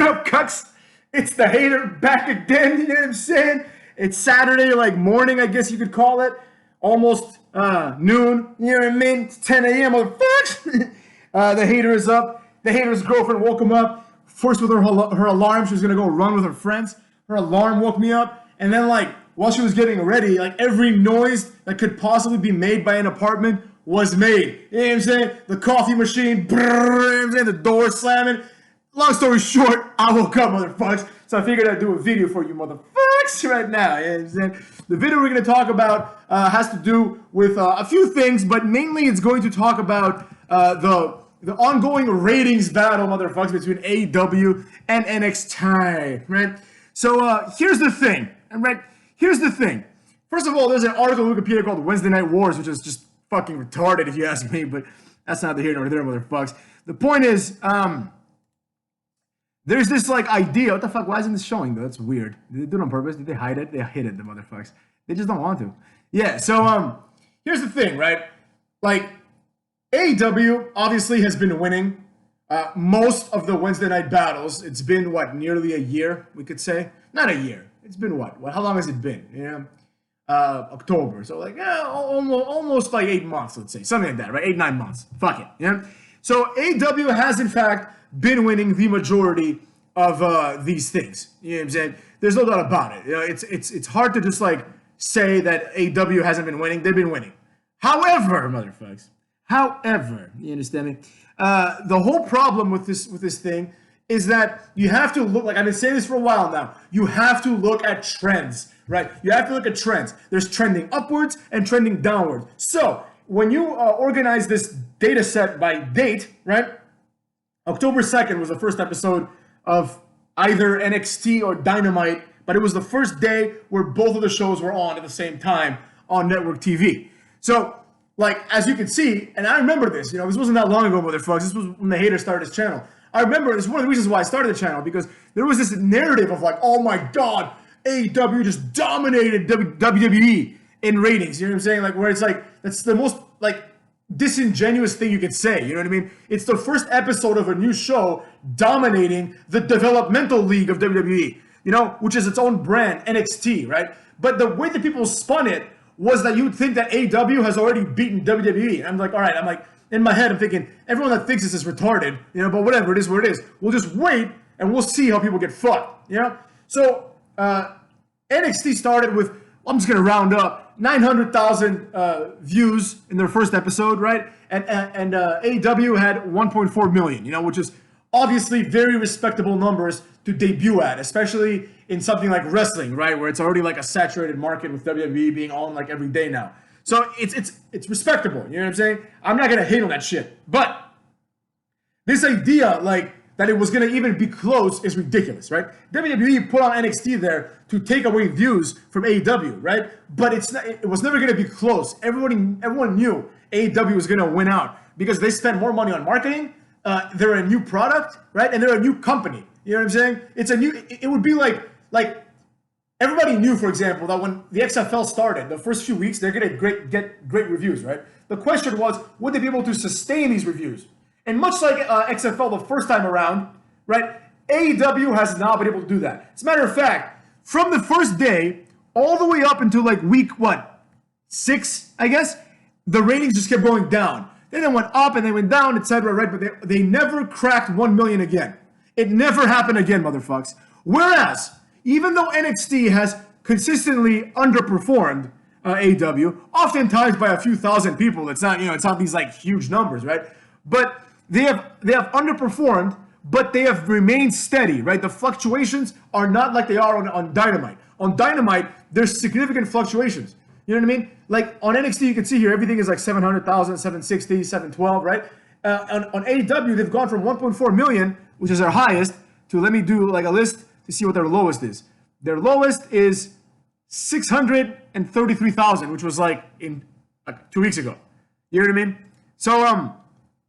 up, cucks? It's the hater back again, you know what I'm saying? It's Saturday, like morning, I guess you could call it. Almost noon, you know what I mean? It's 10 a.m. The hater is up. The hater's girlfriend woke him up. First with her alarm, she was gonna go run with her friends. Her alarm woke me up. And then like, while she was getting ready, like every noise that could possibly be made by an apartment was made. You know what I'm saying? The coffee machine, brrr, you know what I'm saying? The door slamming. Long story short, I woke up, motherfuckers. So I figured I'd do a video for you, motherfuckers, right now. You know what I'm saying? The video we're going to talk about has to do with a few things, but mainly it's going to talk about the ongoing ratings battle, motherfuckers, between AEW and NXT, right? So here's the thing, right? Here's the thing. First of all, there's an article on Wikipedia called Wednesday Night Wars, which is just fucking retarded if you ask me, but that's neither here nor there, motherfuckers. The point is, there's this like idea. What the fuck? Why isn't this showing though? That's weird. Did they do it on purpose? Did they hide it? They hid it, the motherfuckers. They just don't want to. Yeah, so here's the thing, right? Like, AEW obviously has been winning most of the Wednesday night battles. It's been what, nearly a year, we could say? Not a year. It's been what? How long has it been? You know? October. So like almost like 8 months, let's say. Something like that, right? 8-9 months. Fuck it. You know? So AEW has in fact been winning the majority of these things. You know what I'm saying? There's no doubt about it. You know, it's hard to just like say that AEW hasn't been winning. They've been winning. However, motherfuckers. However, you understand me? The whole problem with this thing is that you have to look, like I've been saying this for a while now, you have to look at trends, right? You have to look at trends. There's trending upwards and trending downwards. So when you organize this data set by date, right? October 2nd was the first episode of either NXT or Dynamite, but it was the first day where both of the shows were on at the same time on network TV. So, like, as you can see, and I remember this, you know, this wasn't that long ago, motherfuckers. This was when the hater started his channel. I remember this is one of the reasons why I started the channel, because there was this narrative of like, oh my God, AEW just dominated WWE in ratings. You know what I'm saying? Like, where it's like, that's the most, like, disingenuous thing you could say. You know what I mean? It's the first episode of a new show dominating the developmental league of WWE, you know, which is its own brand, NXT, right? But the way that people spun it was that you would think that AEW has already beaten WWE. And I'm like, all right, I'm like, in my head, I'm thinking, everyone that thinks this is retarded, you know, but whatever, it is what it is. We'll just wait and we'll see how people get fucked, you know? So, NXT started with, I'm just going to round up, 900,000 views in their first episode, right? And AEW had 1.4 million, you know, which is obviously very respectable numbers to debut at, especially in something like wrestling, right? Where it's already like a saturated market with WWE being on like every day now. So it's respectable, you know what I'm saying? I'm not going to hate on that shit. But this idea, like, that it was going to even be close is ridiculous, right? WWE put on NXT there to take away views from AEW, right? But it was never going to be close. Everyone knew AEW was going to win out because they spent more money on marketing. They're a new product, right? And they're a new company. You know what I'm saying? It would be like everybody knew, for example, that when the XFL started, the first few weeks, they're going to get great reviews, right? The question was, would they be able to sustain these reviews? And much like XFL the first time around, right, AEW has not been able to do that. As a matter of fact, from the first day all the way up until like week, 6, I guess, the ratings just kept going down. Then they went up and they went down, etc., right? But they never cracked 1 million again. It never happened again, motherfucks. Whereas, even though NXT has consistently underperformed AEW, oftentimes by a few thousand people, it's not these like huge numbers, right? But they have underperformed, but they have remained steady, right? The fluctuations are not like they are on Dynamite. On Dynamite, there's significant fluctuations. You know what I mean? Like on NXT, you can see here, everything is like 700,000, 760, 712, right? On AEW, they've gone from 1.4 million, which is their highest, to, let me do like a list to see what their lowest is. Their lowest is 633,000, which was like 2 weeks ago. You know what I mean? So,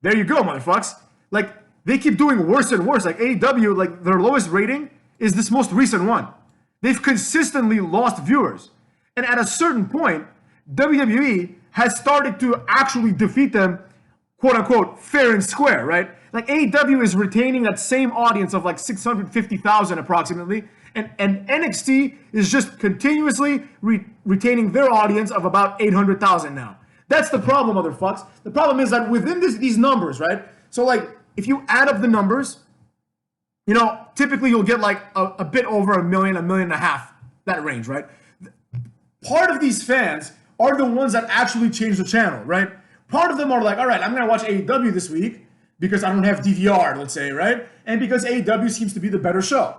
there you go, motherfucks. Like, they keep doing worse and worse. Like, AEW, like, their lowest rating is this most recent one. They've consistently lost viewers. And at a certain point, WWE has started to actually defeat them, quote-unquote, fair and square, right? Like AEW is retaining that same audience of like 650,000 approximately, and NXT is just continuously retaining their audience of about 800,000 now. That's the problem, motherfucks. The problem is that within these numbers, right? So like if you add up the numbers, you know, typically you'll get like a bit over a million and a half, that range, right? Part of these fans are the ones that actually change the channel, right? Part of them are like, all right, I'm going to watch AEW this week because I don't have DVR, let's say, right? And because AEW seems to be the better show,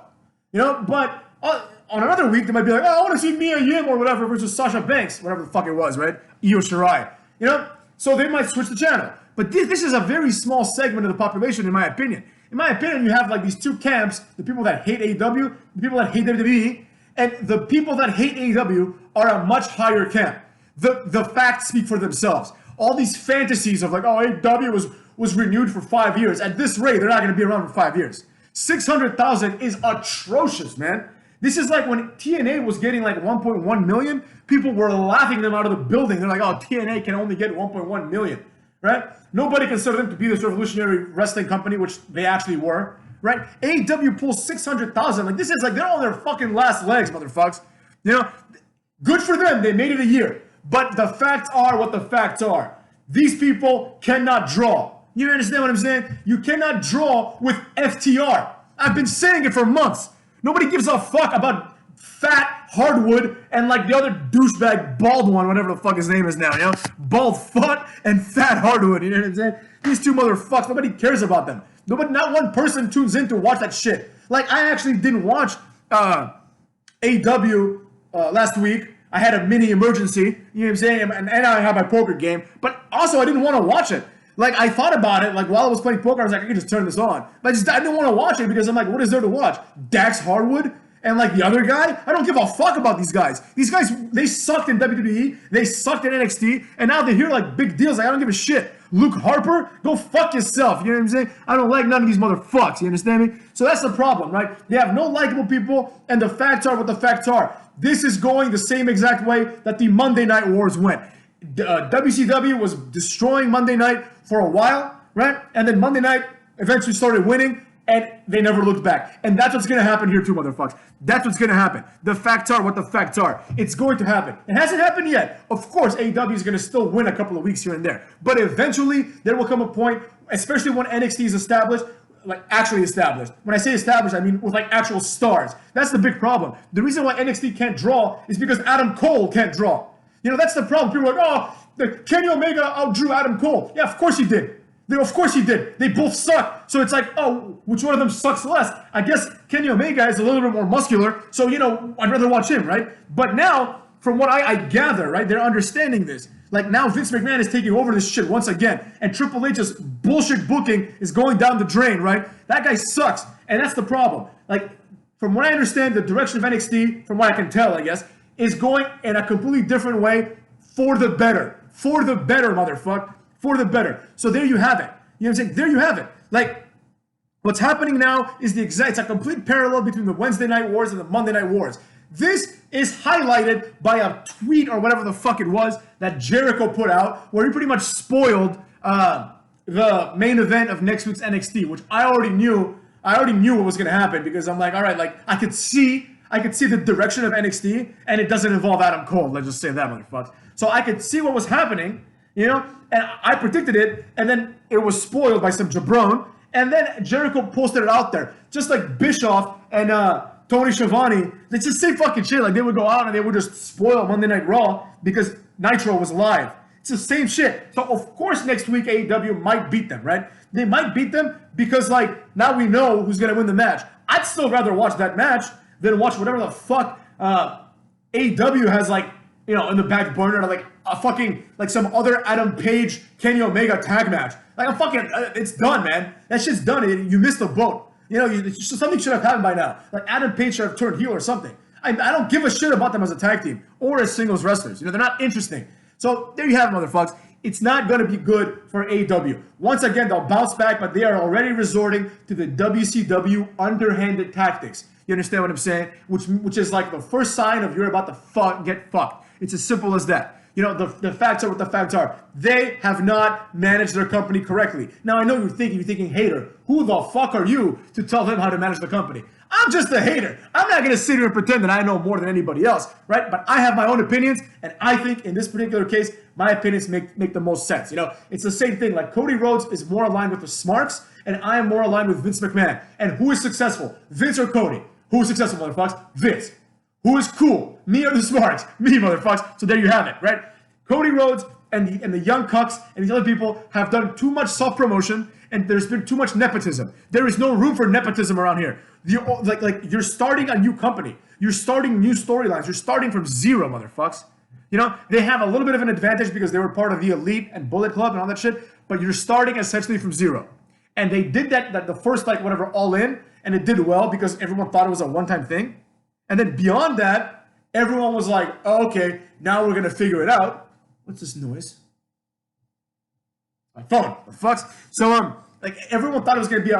you know? But on another week, they might be like, oh, I want to see Mia Yim or whatever versus Sasha Banks, whatever the fuck it was, right? Io Shirai, you know? So they might switch the channel. But this is a very small segment of the population, in my opinion. In my opinion, you have like these two camps, the people that hate AEW, the people that hate WWE, and the people that hate AEW are a much higher camp. The facts speak for themselves. All these fantasies of like, oh, AEW was renewed for 5 years. At this rate, they're not going to be around for 5 years. 600,000 is atrocious, man. This is like when TNA was getting like 1.1 million, people were laughing them out of the building. They're like, oh, TNA can only get 1.1 million, right? Nobody considered them to be this revolutionary wrestling company, which they actually were, right? AEW pulls 600,000. Like, this is like, they're on their fucking last legs, motherfucks. You know, good for them. They made it a year. But the facts are what the facts are. These people cannot draw. You understand what I'm saying? You cannot draw with FTR. I've been saying it for months. Nobody gives a fuck about Fat Hardwood and like the other douchebag bald one, whatever the fuck his name is now, you know? Bald Futt and Fat Hardwood, you know what I'm saying? These two motherfuckers, nobody cares about them. Not one person tunes in to watch that shit. Like, I actually didn't watch AEW last week. I had a mini emergency, you know what I'm saying? And I had my poker game, but also I didn't want to watch it. Like, I thought about it, like, while I was playing poker, I was like, I could just turn this on. But I didn't want to watch it because I'm like, what is there to watch? Dax Harwood and, like, the other guy? I don't give a fuck about these guys. These guys, they sucked in WWE, they sucked in NXT, and now they hear, like, big deals. Like, I don't give a shit. Luke Harper, go fuck yourself, you know what I'm saying? I don't like none of these motherfuckers, you understand me? So that's the problem, right? They have no likable people, and the facts are what the facts are. This is going the same exact way that the Monday Night Wars went. WCW was destroying Monday Night for a while, right? And then Monday Night eventually started winning, and they never looked back. And that's what's going to happen here too, motherfuckers. That's what's going to happen. The facts are what the facts are. It's going to happen. It hasn't happened yet. Of course, AEW is going to still win a couple of weeks here and there. But eventually, there will come a point, especially when NXT is established, like actually established. When I say established, I mean with like actual stars. That's the big problem. The reason why NXT can't draw is because Adam Cole can't draw. You know, that's the problem. People are like, oh, Kenny Omega outdrew Adam Cole. Yeah, of course he did. Of course he did. They both suck. So it's like, oh, which one of them sucks less? I guess Kenny Omega is a little bit more muscular. So, you know, I'd rather watch him, right? But now, from what I gather, right, they're understanding this. Like, now Vince McMahon is taking over this shit once again. And Triple H's bullshit booking is going down the drain, right? That guy sucks. And that's the problem. Like, from what I understand, the direction of NXT, from what I can tell, I guess, is going in a completely different way for the better. For the better, motherfucker. For the better. So there you have it. You know what I'm saying? There you have it. Like, what's happening now is it's a complete parallel between the Wednesday Night Wars and the Monday Night Wars. This is highlighted by a tweet or whatever the fuck it was that Jericho put out, where he pretty much spoiled the main event of next week's NXT, which I already knew what was going to happen, because I'm like, all right, like, I could see the direction of NXT, and it doesn't involve Adam Cole. Let's just say that, motherfucker. So I could see what was happening, you know, and I predicted it, and then it was spoiled by some jabron, and then Jericho posted it out there, just like Bischoff and Tony Schiavone. It's the same fucking shit. Like, they would go out and they would just spoil Monday Night Raw because Nitro was live. It's the same shit. So of course next week AEW might beat them, right? They might beat them because, like, now we know who's gonna win the match. I'd still rather watch that match than watch whatever the fuck AEW has, like, you know, in the back burner, like a fucking, like, some other Adam Page Kenny Omega tag match. Like, I'm fucking, it's done, man. That shit's done. You missed the boat. You know, something should have happened by now. Like, Adam Page should have turned heel or something. I don't give a shit about them as a tag team or as singles wrestlers. You know, they're not interesting. So there you have it, motherfuckers. It's not going to be good for AEW. Once again, they'll bounce back, but they are already resorting to the WCW underhanded tactics. You understand what I'm saying? Which is like the first sign of you're about to get fucked. It's as simple as that. You know, the facts are what the facts are. They have not managed their company correctly. Now, I know you're thinking, hater, who the fuck are you to tell them how to manage the company? I'm just a hater. I'm not going to sit here and pretend that I know more than anybody else, right? But I have my own opinions, and I think in this particular case, my opinions make the most sense. You know, it's the same thing. Like Cody Rhodes is more aligned with the Smarks, and I am more aligned with Vince McMahon. And who is successful? Vince or Cody? Who is successful, motherfuckers? Vince. Who is cool? Me or the Smarks? Me, motherfuckers. So there you have it, right? Cody Rhodes and the Young Cucks and these other people have done too much self-promotion, and there's been too much nepotism. There is no room for nepotism around here. You're starting a new company. You're starting new storylines. You're starting from zero, motherfuckers. You know, they have a little bit of an advantage because they were part of the Elite and Bullet Club and all that shit, but you're starting essentially from zero. And they did that the first, All In, and it did well because everyone thought it was a one-time thing. And then beyond that, everyone was like, oh, okay, now we're going to figure it out. What's this noise? My phone. The fucks? So, everyone thought it was going to be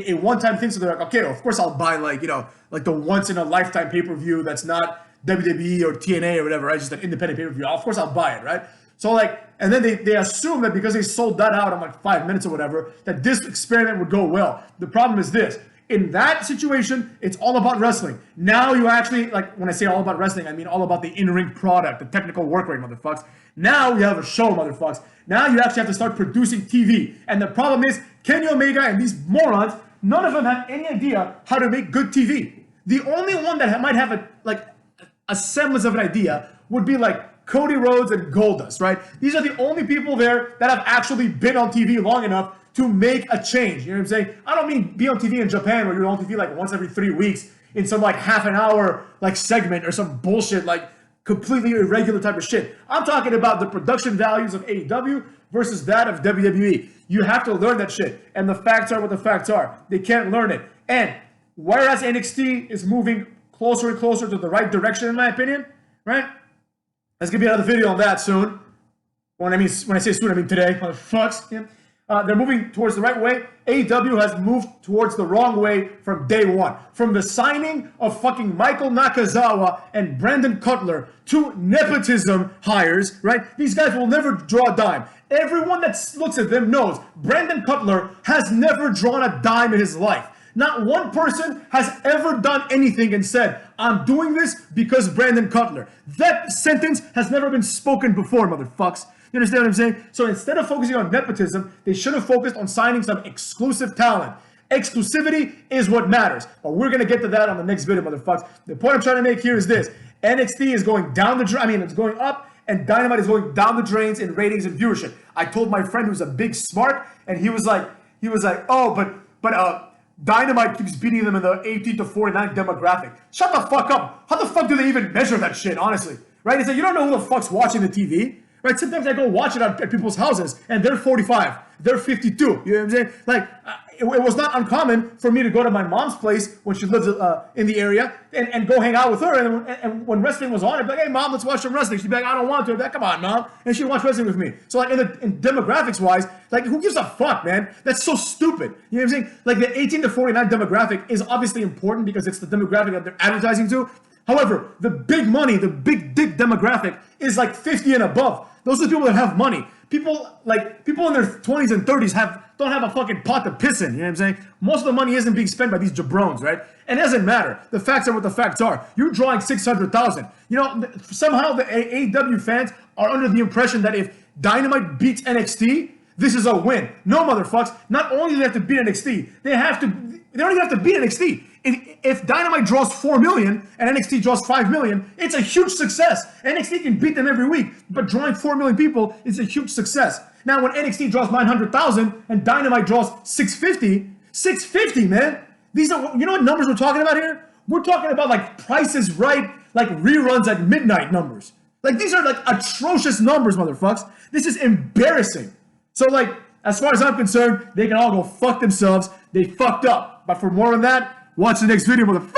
a one-time thing. So they're like, okay, well, of course I'll buy the once-in-a-lifetime pay-per-view that's not WWE or TNA or whatever, right? Just an independent pay-per-view. Of course I'll buy it, right? So and then they assume that because they sold that out in 5 minutes or whatever, that this experiment would go well. The problem is this. In that situation, it's all about wrestling. Now you actually, when I say all about wrestling, I mean all about the in-ring product, the technical work rate, motherfuckers. Now you have a show, motherfuckers. Now you actually have to start producing TV. And the problem is, Kenny Omega and these morons, none of them have any idea how to make good TV. The only one that might have a semblance of an idea would be Cody Rhodes and Goldust, right? These are the only people there that have actually been on TV long enough to make a change. You know what I'm saying? I don't mean be on TV in Japan where you're on TV once every 3 weeks in some half an hour segment or some bullshit completely irregular type of shit. I'm talking about the production values of AEW versus that of WWE. You have to learn that shit. And the facts are what the facts are. They can't learn it. And whereas NXT is moving closer and closer to the right direction, in my opinion, right? There's going to be another video on that soon. When I say soon, I mean today. Motherfucks. Yeah. They're moving towards the right way. AEW has moved towards the wrong way from day one. From the signing of fucking Michael Nakazawa and Brandon Cutler to nepotism hires, right? These guys will never draw a dime. Everyone that looks at them knows Brandon Cutler has never drawn a dime in his life. Not one person has ever done anything and said, I'm doing this because Brandon Cutler. That sentence has never been spoken before, motherfucks. You understand what I'm saying? So instead of focusing on nepotism, they should have focused on signing some exclusive talent. Exclusivity is what matters. But we're going to get to that on the next video, motherfuckers. The point I'm trying to make here is this. NXT is going down the drain. It's going up, and Dynamite is going down the drains in ratings and viewership. I told my friend who's a big smart, and he was like, oh, but Dynamite keeps beating them in the 18 to 49 demographic. Shut the fuck up. How the fuck do they even measure that shit, honestly? Right? It's you don't know who the fuck's watching the TV. Right? Sometimes I go watch it at people's houses, and they're 45, they're 52. You know what I'm saying? It was not uncommon for me to go to my mom's place when she lives in the area and go hang out with her. And when wrestling was on, I'd be like, hey, Mom, let's watch some wrestling. She'd be like, I don't want to. I'd be like, come on, Mom. And she'd watch wrestling with me. So, in demographics-wise, who gives a fuck, man? That's so stupid. You know what I'm saying? The 18 to 49 demographic is obviously important because it's the demographic that they're advertising to. However, the big money, the big dick demographic is 50 and above. Those are the people that have money. People in their 20s and 30s don't have a fucking pot to piss in. You know what I'm saying? Most of the money isn't being spent by these jabrones, right? And it doesn't matter. The facts are what the facts are. You're drawing 600,000. You know, somehow the AEW fans are under the impression that if Dynamite beats NXT, this is a win. No, motherfucks. Not only do they have to beat NXT, they don't even have to beat NXT. If Dynamite draws 4 million and NXT draws 5 million, it's a huge success. NXT can beat them every week, but drawing 4 million people is a huge success. Now, when NXT draws 900,000 and Dynamite draws 650, man. These are, you know what numbers we're talking about here? We're talking about Price is Right, reruns at midnight numbers. These are atrocious numbers, motherfucks. This is embarrassing. So as far as I'm concerned, they can all go fuck themselves. They fucked up. But for more on that, watch the next video, motherfucker.